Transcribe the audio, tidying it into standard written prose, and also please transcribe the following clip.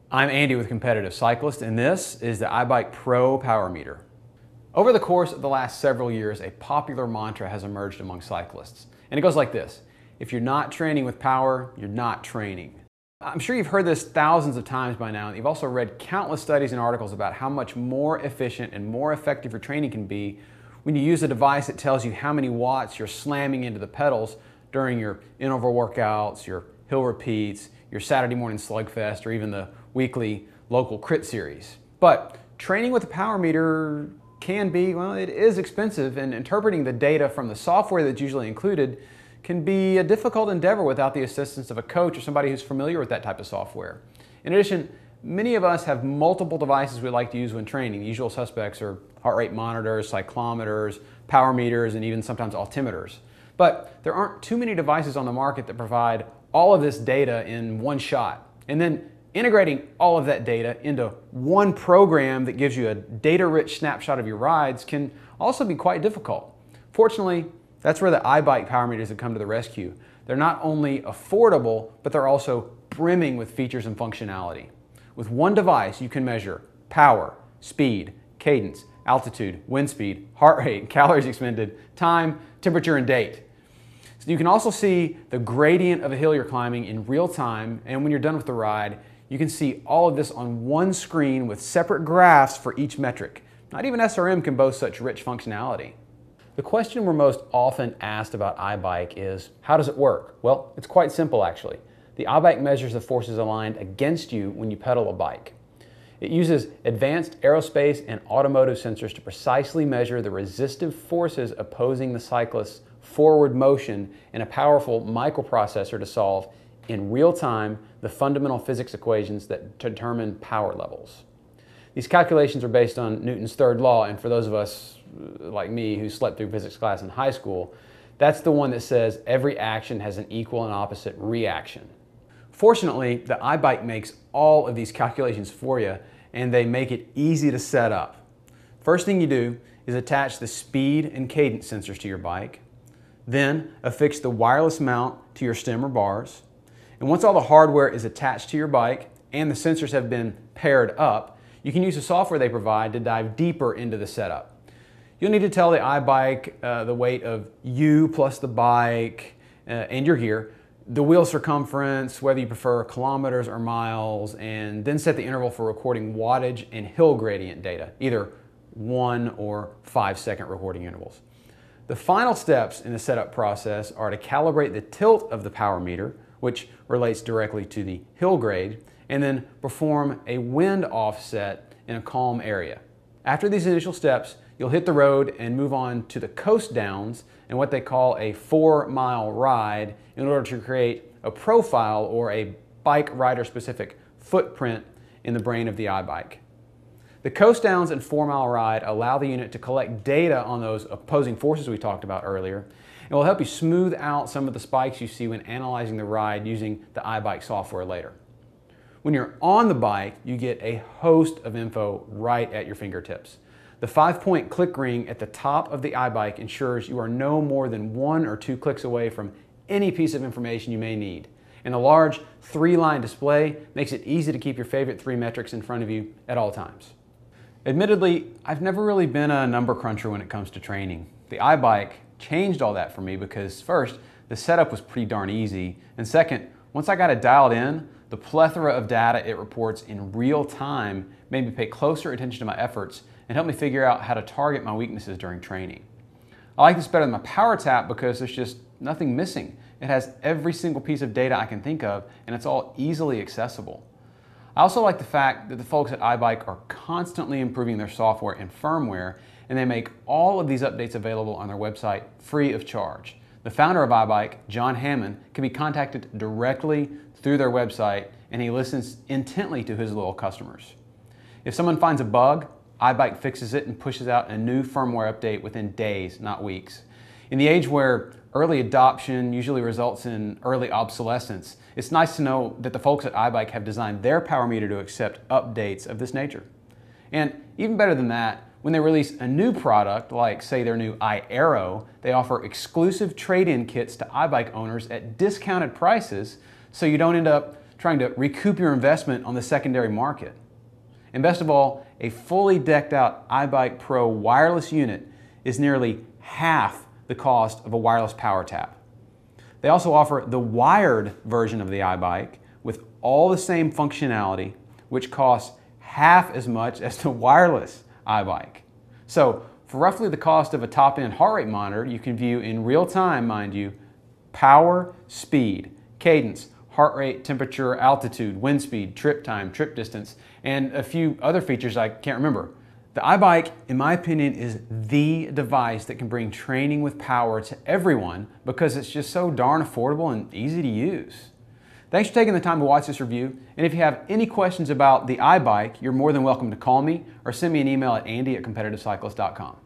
I'm Andy with Competitive Cyclist, and this is the iBike Pro Powermeter. Over the course of the last several years, a popular mantra has emerged among cyclists. And it goes like this: if you're not training with power, you're not training. I'm sure you've heard this thousands of times by now, and you've also read countless studies and articles about how much more efficient and more effective your training can be when you use a device that tells you how many watts you're slamming into the pedals during your interval workouts, your hill repeats, your Saturday morning slugfest, or even the weekly local crit series. But training with a power meter can be, well, it is expensive, and interpreting the data from the software that's usually included can be a difficult endeavor without the assistance of a coach or somebody who's familiar with that type of software. In addition, many of us have multiple devices we like to use when training. The usual suspects are heart rate monitors, cyclometers, power meters, and even sometimes altimeters. But there aren't too many devices on the market that provide all of this data in one shot. And then integrating all of that data into one program that gives you a data-rich snapshot of your rides can also be quite difficult. Fortunately, that's where the iBike power meters have come to the rescue. They're not only affordable, but they're also brimming with features and functionality. With one device, you can measure power, speed, cadence, altitude, wind speed, heart rate, calories expended, time, temperature, and date. So you can also see the gradient of a hill you're climbing in real time, and when you're done with the ride, you can see all of this on one screen with separate graphs for each metric. Not even SRM can boast such rich functionality. The question we're most often asked about iBike is, how does it work? Well, it's quite simple actually. The iBike measures the forces aligned against you when you pedal a bike. It uses advanced aerospace and automotive sensors to precisely measure the resistive forces opposing the cyclist's forward motion, and a powerful microprocessor to solve in real time the fundamental physics equations that determine power levels. These calculations are based on Newton's third law, and for those of us like me who slept through physics class in high school, that's the one that says every action has an equal and opposite reaction. Fortunately, the iBike makes all of these calculations for you, and they make it easy to set up. First thing you do is attach the speed and cadence sensors to your bike. Then affix the wireless mount to your stem or bars. And once all the hardware is attached to your bike and the sensors have been paired up, you can use the software they provide to dive deeper into the setup. You'll need to tell the iBike the weight of you plus the bike and your gear, the wheel circumference, whether you prefer kilometers or miles, and then set the interval for recording wattage and hill gradient data, either 1 or 5-second recording intervals. The final steps in the setup process are to calibrate the tilt of the power meter, which relates directly to the hill grade, and then perform a wind offset in a calm area. After these initial steps, you'll hit the road and move on to the coast downs and what they call a 4-mile ride in order to create a profile or a bike rider specific footprint in the brain of the iBike. The coast downs and 4-mile ride allow the unit to collect data on those opposing forces we talked about earlier, and will help you smooth out some of the spikes you see when analyzing the ride using the iBike software later. When you're on the bike, you get a host of info right at your fingertips. The 5-point click ring at the top of the iBike ensures you are no more than 1 or 2 clicks away from any piece of information you may need. And the large 3-line display makes it easy to keep your favorite 3 metrics in front of you at all times. Admittedly, I've never really been a number cruncher when it comes to training. The iBike changed all that for me because first, the setup was pretty darn easy, and second, once I got it dialed in, the plethora of data it reports in real time made me pay closer attention to my efforts and helped me figure out how to target my weaknesses during training. I like this better than my Power Tap because there's just nothing missing. It has every single piece of data I can think of, and it's all easily accessible. I also like the fact that the folks at iBike are constantly improving their software and firmware, and they make all of these updates available on their website free of charge. The founder of iBike, John Hammond, can be contacted directly through their website, and he listens intently to his loyal customers. If someone finds a bug, iBike fixes it and pushes out a new firmware update within days, not weeks. In the age where early adoption usually results in early obsolescence, it's nice to know that the folks at iBike have designed their power meter to accept updates of this nature. And even better than that, when they release a new product, like say their new iAero, they offer exclusive trade-in kits to iBike owners at discounted prices, so you don't end up trying to recoup your investment on the secondary market. And best of all, a fully decked out iBike Pro wireless unit is nearly half the cost of a wireless power tap. They also offer the wired version of the iBike with all the same functionality, which costs half as much as the wireless iBike. So for roughly the cost of a top-end heart rate monitor, you can view in real time, mind you, power, speed, cadence, heart rate, temperature, altitude, wind speed, trip time, trip distance, and a few other features I can't remember. The iBike, in my opinion, is the device that can bring training with power to everyone because it's just so darn affordable and easy to use. Thanks for taking the time to watch this review, and if you have any questions about the iBike, you're more than welcome to call me or send me an email at andy@competitivecyclist.com.